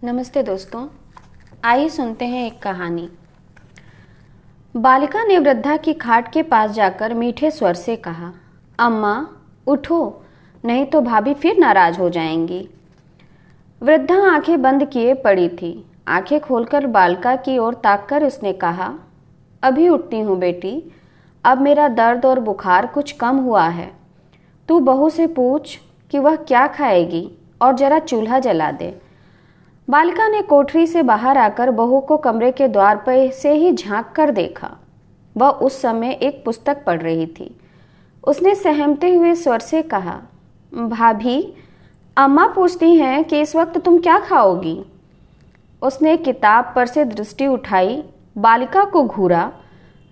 नमस्ते दोस्तों, आइए सुनते हैं एक कहानी। बालिका ने वृद्धा की खाट के पास जाकर मीठे स्वर से कहा, अम्मा उठो, नहीं तो भाभी फिर नाराज हो जाएंगी। वृद्धा आंखें बंद किए पड़ी थी। आंखें खोलकर बालिका की ओर ताककर उसने कहा, अभी उठती हूँ बेटी, अब मेरा दर्द और बुखार कुछ कम हुआ है। तू बहू से पूछ कि वह क्या खाएगी और जरा चूल्हा जला दे। बालिका ने कोठरी से बाहर आकर बहू को कमरे के द्वार पर से ही झांक कर देखा। वह उस समय एक पुस्तक पढ़ रही थी। उसने सहमते हुए स्वर से कहा, भाभी, अम्मा पूछती हैं कि इस वक्त तुम क्या खाओगी। उसने किताब पर से दृष्टि उठाई, बालिका को घूरा,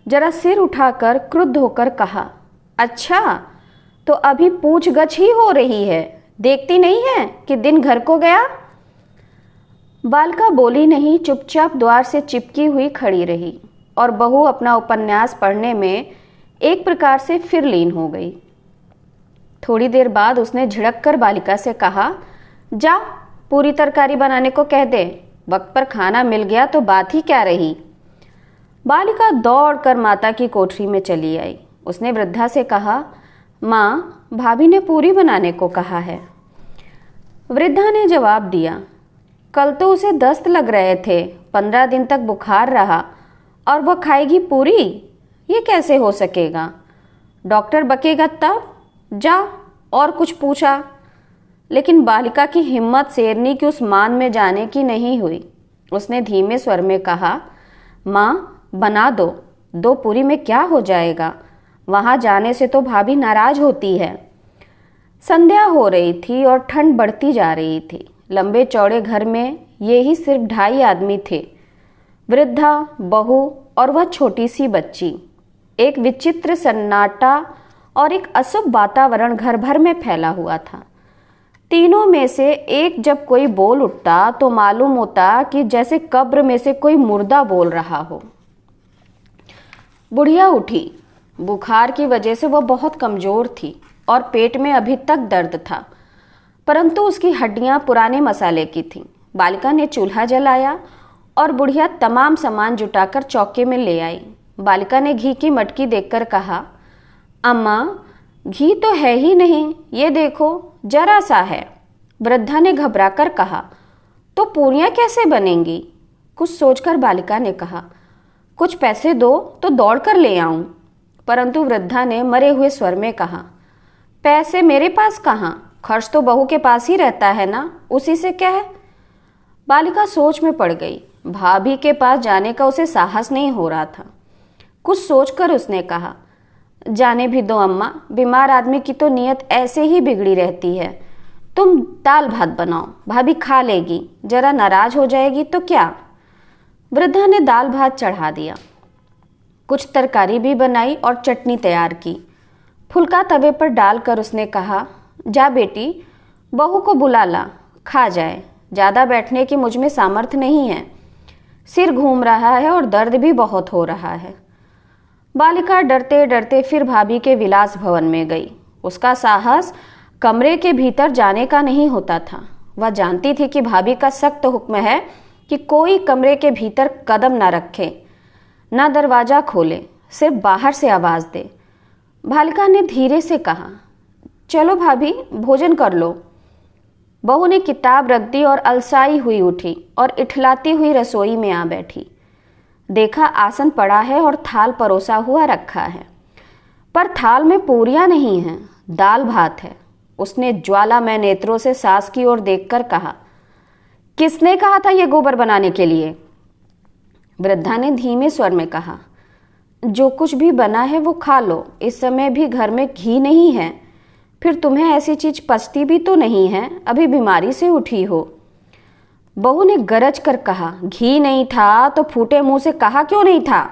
जरा सिर उठाकर क्रुद्ध होकर कहा, अच्छा तो अभी पूछगछ ही हो रही है, देखती नहीं है कि दिन घर को गया। बालिका बोली नहीं, चुपचाप द्वार से चिपकी हुई खड़ी रही और बहू अपना उपन्यास पढ़ने में एक प्रकार से फिर लीन हो गई। थोड़ी देर बाद उसने झिड़क कर बालिका से कहा, जा पूरी तरकारी बनाने को कह दे, वक्त पर खाना मिल गया तो बात ही क्या रही। बालिका दौड़कर माता की कोठरी में चली आई। उसने वृद्धा से कहा, माँ, भाभी ने पूरी बनाने को कहा है। वृद्धा ने जवाब दिया, कल तो उसे दस्त लग रहे थे, 15 दिन तक बुखार रहा और वह खाएगी पूरी, ये कैसे हो सकेगा। डॉक्टर बकेगा तब। जा और कुछ पूछा, लेकिन बालिका की हिम्मत शेरनी की उस मान में जाने की नहीं हुई। उसने धीमे स्वर में कहा, माँ बना दो पूरी में क्या हो जाएगा, वहाँ जाने से तो भाभी नाराज होती है। संध्या हो रही थी और ठंड बढ़ती जा रही थी। लंबे चौड़े घर में ये ही सिर्फ 2.5 आदमी थे, वृद्धा, बहू और वह छोटी सी बच्ची। एक विचित्र सन्नाटा और एक अशुभ वातावरण घर भर में फैला हुआ था। तीनों में से एक जब कोई बोल उठता तो मालूम होता कि जैसे कब्र में से कोई मुर्दा बोल रहा हो। बुढ़िया उठी। बुखार की वजह से वह बहुत कमजोर थी और पेट में अभी तक दर्द था, परंतु उसकी हड्डियां पुराने मसाले की थीं। बालिका ने चूल्हा जलाया और बुढ़िया तमाम सामान जुटाकर चौके में ले आई। बालिका ने घी की मटकी देखकर कहा, अम्मा, घी तो है ही नहीं, ये देखो जरा सा है। वृद्धा ने घबराकर कहा, तो पूरियां कैसे बनेंगी। कुछ सोचकर बालिका ने कहा, कुछ पैसे दो तो दौड़ कर ले आऊं। परंतु वृद्धा ने मरे हुए स्वर में कहा, पैसे मेरे पास कहाँ, खर्च तो बहू के पास ही रहता है ना, उसी से क्या है। बालिका सोच में पड़ गई। भाभी के पास जाने का उसे साहस नहीं हो रहा था। कुछ सोचकर उसने कहा, जाने भी दो अम्मा, बीमार आदमी की तो नीयत ऐसे ही बिगड़ी रहती है। तुम दाल भात बनाओ, भाभी खा लेगी, जरा नाराज हो जाएगी तो क्या। वृद्धा ने दाल भात चढ़ा दिया, कुछ तरकारी भी बनाई और चटनी तैयार की। फुल्का तवे पर डालकर उसने कहा, जा बेटी, बहू को बुला ला, खा जाए, ज़्यादा बैठने की मुझ में सामर्थ्य नहीं है, सिर घूम रहा है और दर्द भी बहुत हो रहा है। बालिका डरते डरते फिर भाभी के विलास भवन में गई। उसका साहस कमरे के भीतर जाने का नहीं होता था। वह जानती थी कि भाभी का सख्त हुक्म है कि कोई कमरे के भीतर कदम न रखे, न दरवाज़ा खोले, सिर्फ बाहर से आवाज़ दे। बालिका ने धीरे से कहा, चलो भाभी, भोजन कर लो। बहू ने किताब रख दी और अलसाई हुई उठी और इठलाती हुई रसोई में आ बैठी। देखा आसन पड़ा है और थाल परोसा हुआ रखा है, पर थाल में पूरियां नहीं हैं, दाल भात है। उसने ज्वालामय नेत्रों से सास की ओर देखकर कहा, किसने कहा था ये गोबर बनाने के लिए। वृद्धा ने धीमे स्वर में कहा, जो कुछ भी बना है वो खा लो, इस समय भी घर में घी नहीं है, फिर तुम्हें ऐसी चीज पचती भी तो नहीं है, अभी बीमारी से उठी हो। बहू ने गरज कर कहा, घी नहीं था तो फूटे मुंह से कहा क्यों नहीं था।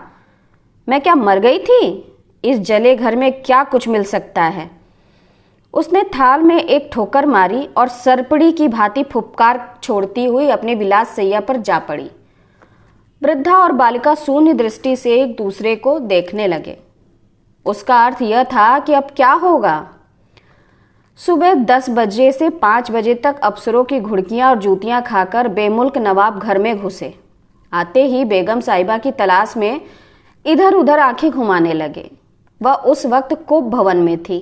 मैं क्या मर गई थी, इस जले घर में क्या कुछ मिल सकता है। उसने थाल में एक ठोकर मारी और सरपड़ी की भांति फुफकार छोड़ती हुई अपने विलास सैया पर जा पड़ी। वृद्धा और बालिका शून्य दृष्टि से एक दूसरे को देखने लगे। उसका अर्थ यह था कि अब क्या होगा। सुबह 10 बजे से 5 बजे तक अफसरों की घुड़कियां और जूतियां खाकर बेमुल्क नवाब घर में घुसे। आते ही बेगम साहिबा की तलाश में इधर उधर आंखें घुमाने लगे। वह उस वक्त कोप भवन में थी।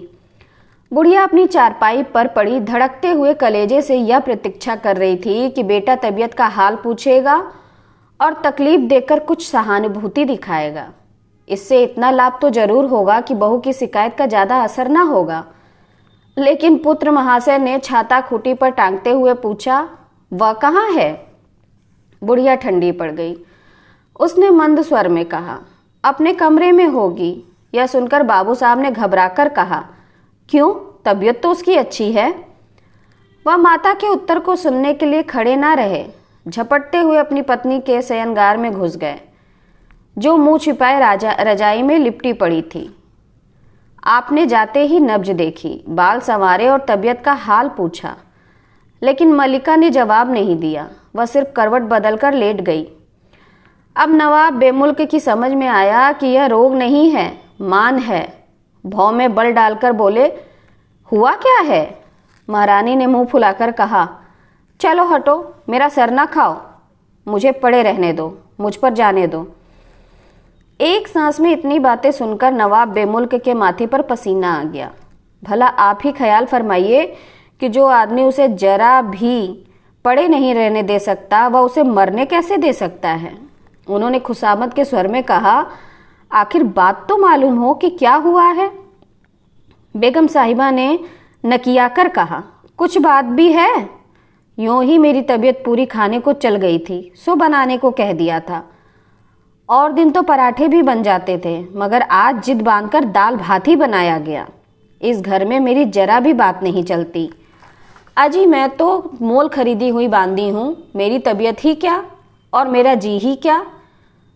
बुढ़िया अपनी चारपाई पर पड़ी धड़कते हुए कलेजे से यह प्रतीक्षा कर रही थी कि बेटा तबीयत का हाल पूछेगा और तकलीफ देकर कुछ सहानुभूति दिखाएगा। इससे इतना लाभ तो जरूर होगा कि बहू की शिकायत का ज़्यादा असर ना होगा। लेकिन पुत्र महाशय ने छाता खूंटी पर टांगते हुए पूछा, वह कहाँ है? बुढ़िया ठंडी पड़ गई। उसने मंद स्वर में कहा, अपने कमरे में होगी। यह सुनकर बाबू साहब ने घबराकर कहा, क्यों, तबीयत तो उसकी अच्छी है। वह माता के उत्तर को सुनने के लिए खड़े ना रहे, झपटते हुए अपनी पत्नी के शयनगार में घुस गए, जो मुंह छिपाए रजाई में लिपटी पड़ी थी। आपने जाते ही नब्ज देखी, बाल संवारे और तबीयत का हाल पूछा, लेकिन मल्लिका ने जवाब नहीं दिया। वह सिर्फ करवट बदलकर लेट गई। अब नवाब बेमुल्क की समझ में आया कि यह रोग नहीं है, मान है। भौं में बल डालकर बोले, हुआ क्या है? महारानी ने मुंह फुलाकर कहा, चलो हटो, मेरा सर ना खाओ, मुझे पड़े रहने दो, मुझ पर जाने दो। एक सांस में इतनी बातें सुनकर नवाब बेमुल्क के माथे पर पसीना आ गया। भला आप ही ख्याल फरमाइए कि जो आदमी उसे जरा भी पड़े नहीं रहने दे सकता, वह उसे मरने कैसे दे सकता है। उन्होंने खुशामद के स्वर में कहा, आखिर बात तो मालूम हो कि क्या हुआ है। बेगम साहिबा ने नकियाकर कहा, कुछ बात भी है। यूं ही मेरी तबीयत पूरी खाने को चल गई थी, सो बनाने को कह दिया था। और दिन तो पराठे भी बन जाते थे, मगर आज जिद बांधकर दाल भात ही बनाया गया। इस घर में मेरी जरा भी बात नहीं चलती। अजी मैं तो मोल खरीदी हुई बांधी हूँ, मेरी तबीयत ही क्या और मेरा जी ही क्या।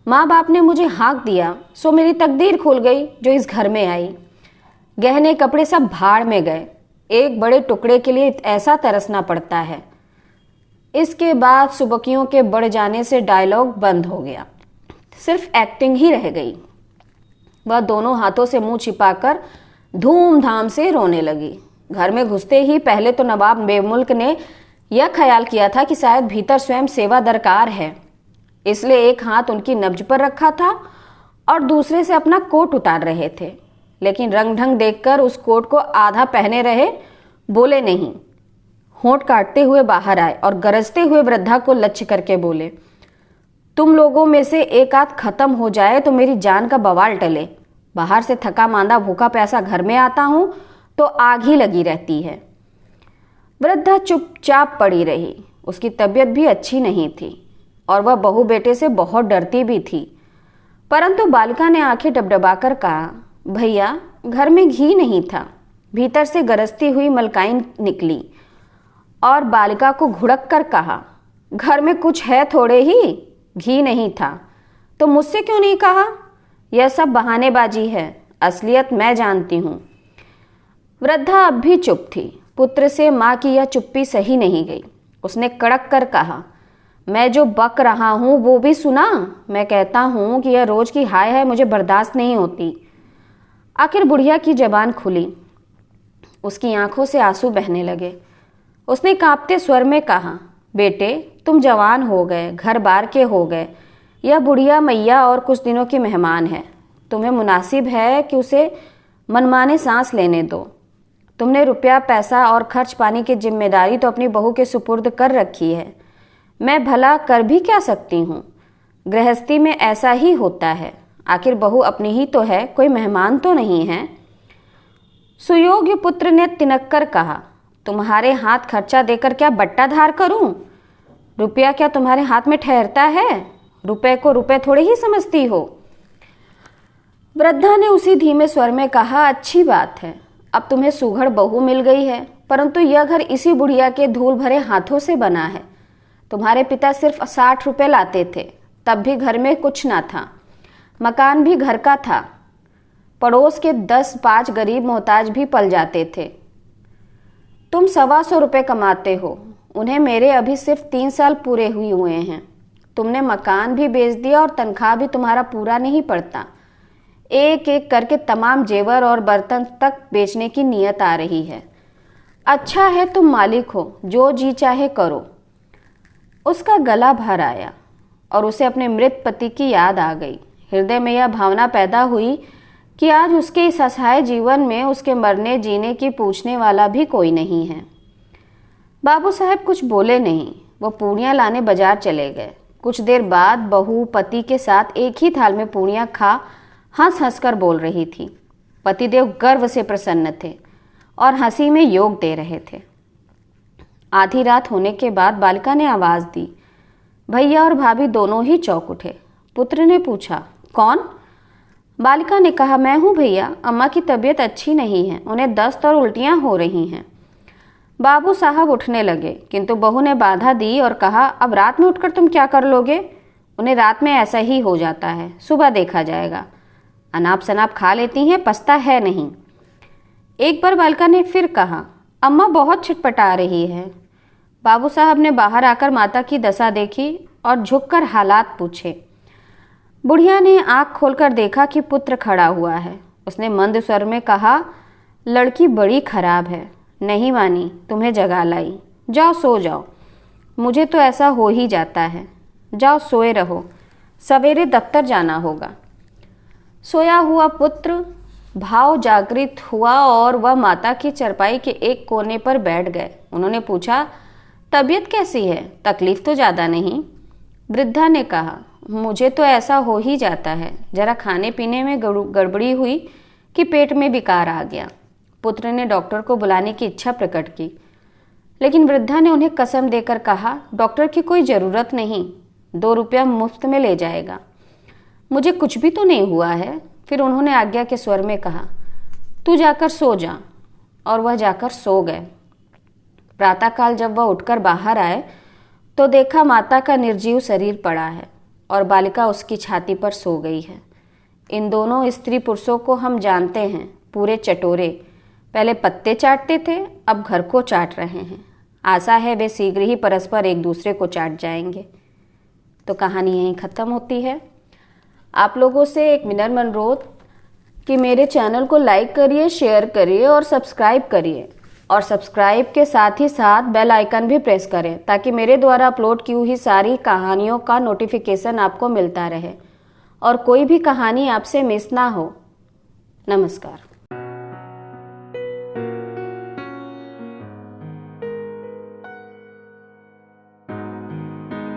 माँ बाप ने मुझे हाँक दिया, सो मेरी तकदीर खुल गई जो इस घर में आई। गहने कपड़े सब भाड़ में गए। एक बड़े टुकड़े के लिए ऐसा तरसना पड़ता है। इसके बाद सुबकियों के बढ़ जाने से डायलॉग बंद हो गया, सिर्फ एक्टिंग ही रह गई। वह दोनों हाथों से मुंह छिपाकर धूमधाम से रोने लगी। घर में घुसते ही पहले तो नवाब बेमुल्क ने यह ख्याल किया था कि शायद भीतर स्वयं सेवा दरकार है, इसलिए एक हाथ उनकी नब्ज पर रखा था और दूसरे से अपना कोट उतार रहे थे। लेकिन रंग ढंग देखकर उस कोट को आधा पहने रहे, बोले नहीं। होंठ काटते हुए बाहर आए और गरजते हुए वृद्धा को लक्ष्य करके बोले, तुम लोगों में से एक आध खत्म हो जाए तो मेरी जान का बवाल टले। बाहर से थका मांदा भूखा प्यासा घर में आता हूं तो आग ही लगी रहती है। वृद्धा चुपचाप पड़ी रही। उसकी तबीयत भी अच्छी नहीं थी और वह बहू बेटे से बहुत डरती भी थी। परंतु बालिका ने आंखें डबडबाकर कहा, भैया घर में घी नहीं था। भीतर से गरजती हुई मलकाई निकली और बालिका को घुड़क कर कहा, घर में कुछ है थोड़े ही, घी नहीं था तो मुझसे क्यों नहीं कहा? यह सब बहानेबाजी है, असलियत मैं जानती हूँ। वृद्धा अब भी चुप थी। पुत्र से माँ की यह चुप्पी सही नहीं गई। उसने कड़क कर कहा, मैं जो बक रहा हूँ वो भी सुना। मैं कहता हूँ कि यह रोज की हाय है मुझे बर्दाश्त नहीं होती। आखिर बुढ़िया की जबान खुली। उसकी आंखों से आंसू बहने लगे। उसने कांपते स्वर में कहा, बेटे तुम जवान हो गए, घर बार के हो गए। यह बुढ़िया मैया और कुछ दिनों की मेहमान है। तुम्हें मुनासिब है कि उसे मनमाने सांस लेने दो। तुमने रुपया पैसा और खर्च पानी की जिम्मेदारी तो अपनी बहू के सुपुर्द कर रखी है। मैं भला कर भी क्या सकती हूँ? गृहस्थी में ऐसा ही होता है। आखिर बहू अपनी ही तो है, कोई मेहमान तो नहीं है। सुयोग्य पुत्र ने तिनक कर कहा, तुम्हारे हाथ खर्चा देकर क्या बट्टा धार करूं? रुपया क्या तुम्हारे हाथ में ठहरता है? रुपए को रुपए थोड़े ही समझती हो। वृद्धा ने उसी धीमे स्वर में कहा, अच्छी बात है, अब तुम्हें सुघड़ बहू मिल गई है, परंतु यह घर इसी बुढ़िया के धूल भरे हाथों से बना है। तुम्हारे पिता सिर्फ 60 रुपए लाते थे, तब भी घर में कुछ ना था। मकान भी घर का था। पड़ोस के 10-5 गरीब मोहताज भी पल जाते थे। तुम 125 रुपये कमाते हो, उन्हें मेरे अभी सिर्फ 3 साल पूरे हुए हैं। तुमने मकान भी बेच दिया और तनख्वाह भी तुम्हारा पूरा नहीं पड़ता। एक एक करके तमाम जेवर और बर्तन तक बेचने की नीयत आ रही है। अच्छा है तुम मालिक हो, जो जी चाहे करो। उसका गला भर आया और उसे अपने मृत पति की याद आ गई। हृदय में यह भावना पैदा हुई कि आज उसके इस असहाय जीवन में उसके मरने जीने की पूछने वाला भी कोई नहीं है। बाबू साहब कुछ बोले नहीं, वो पूड़ियाँ लाने बाजार चले गए। कुछ देर बाद बहू पति के साथ एक ही थाल में पूड़ियाँ खा हंस हंस कर बोल रही थी। पतिदेव गर्व से प्रसन्न थे और हंसी में योग दे रहे थे। आधी रात होने के बाद बालिका ने आवाज़ दी। भैया और भाभी दोनों ही चौंक उठे। पुत्र ने पूछा, कौन? बालिका ने कहा, मैं हूँ भैया, अम्मा की तबीयत अच्छी नहीं है, उन्हें दस्त और उल्टियाँ हो रही हैं। बाबू साहब उठने लगे, किंतु बहू ने बाधा दी और कहा, अब रात में उठकर तुम क्या कर लोगे? उन्हें रात में ऐसा ही हो जाता है, सुबह देखा जाएगा। अनाप शनाप खा लेती हैं, पछता है नहीं। एक बार बालिका ने फिर कहा, अम्मा बहुत छिटपटा रही है। बाबू साहब ने बाहर आकर माता की दशा देखी और झुककर हालात पूछे। बुढ़िया ने आंख खोलकर देखा कि पुत्र खड़ा हुआ है। उसने मंद स्वर में कहा, लड़की बड़ी खराब है। नहीं मानी, तुम्हें जगा लाई। जाओ सो जाओ। मुझे तो ऐसा हो ही जाता है। जाओ सोए रहो, सवेरे दफ्तर जाना होगा। सोया हुआ पुत्र भाव जागृत हुआ और वह माता की चरपाई के एक कोने पर बैठ गए। उन्होंने पूछा, तबीयत कैसी है? तकलीफ तो ज़्यादा नहीं? वृद्धा ने कहा, मुझे तो ऐसा हो ही जाता है, जरा खाने पीने में गड़बड़ी हुई कि पेट में विकार आ गया। पुत्र ने डॉक्टर को बुलाने की इच्छा प्रकट की, लेकिन वृद्धा ने उन्हें कसम देकर कहा, डॉक्टर की कोई ज़रूरत नहीं, 2 रुपया मुफ्त में ले जाएगा। मुझे कुछ भी तो नहीं हुआ है। फिर उन्होंने आज्ञा के स्वर में कहा, तू जाकर सो जा। और वह जाकर सो गए। प्रातःकाल जब वह उठकर बाहर आए तो देखा माता का निर्जीव शरीर पड़ा है और बालिका उसकी छाती पर सो गई है। इन दोनों स्त्री पुरुषों को हम जानते हैं, पूरे चटोरे। पहले पत्ते चाटते थे, अब घर को चाट रहे हैं। आशा है वे शीघ्र ही परस्पर एक दूसरे को चाट जाएंगे। तो कहानी यहीं ख़त्म होती है। आप लोगों से एक विनम्र अनुरोध कि मेरे चैनल को लाइक करिए, शेयर करिए और सब्सक्राइब करिए। और सब्सक्राइब के साथ ही साथ बेल आइकन भी प्रेस करें ताकि मेरे द्वारा अपलोड की हुई सारी कहानियों का नोटिफिकेशन आपको मिलता रहे और कोई भी कहानी आपसे मिस ना हो। नमस्कार।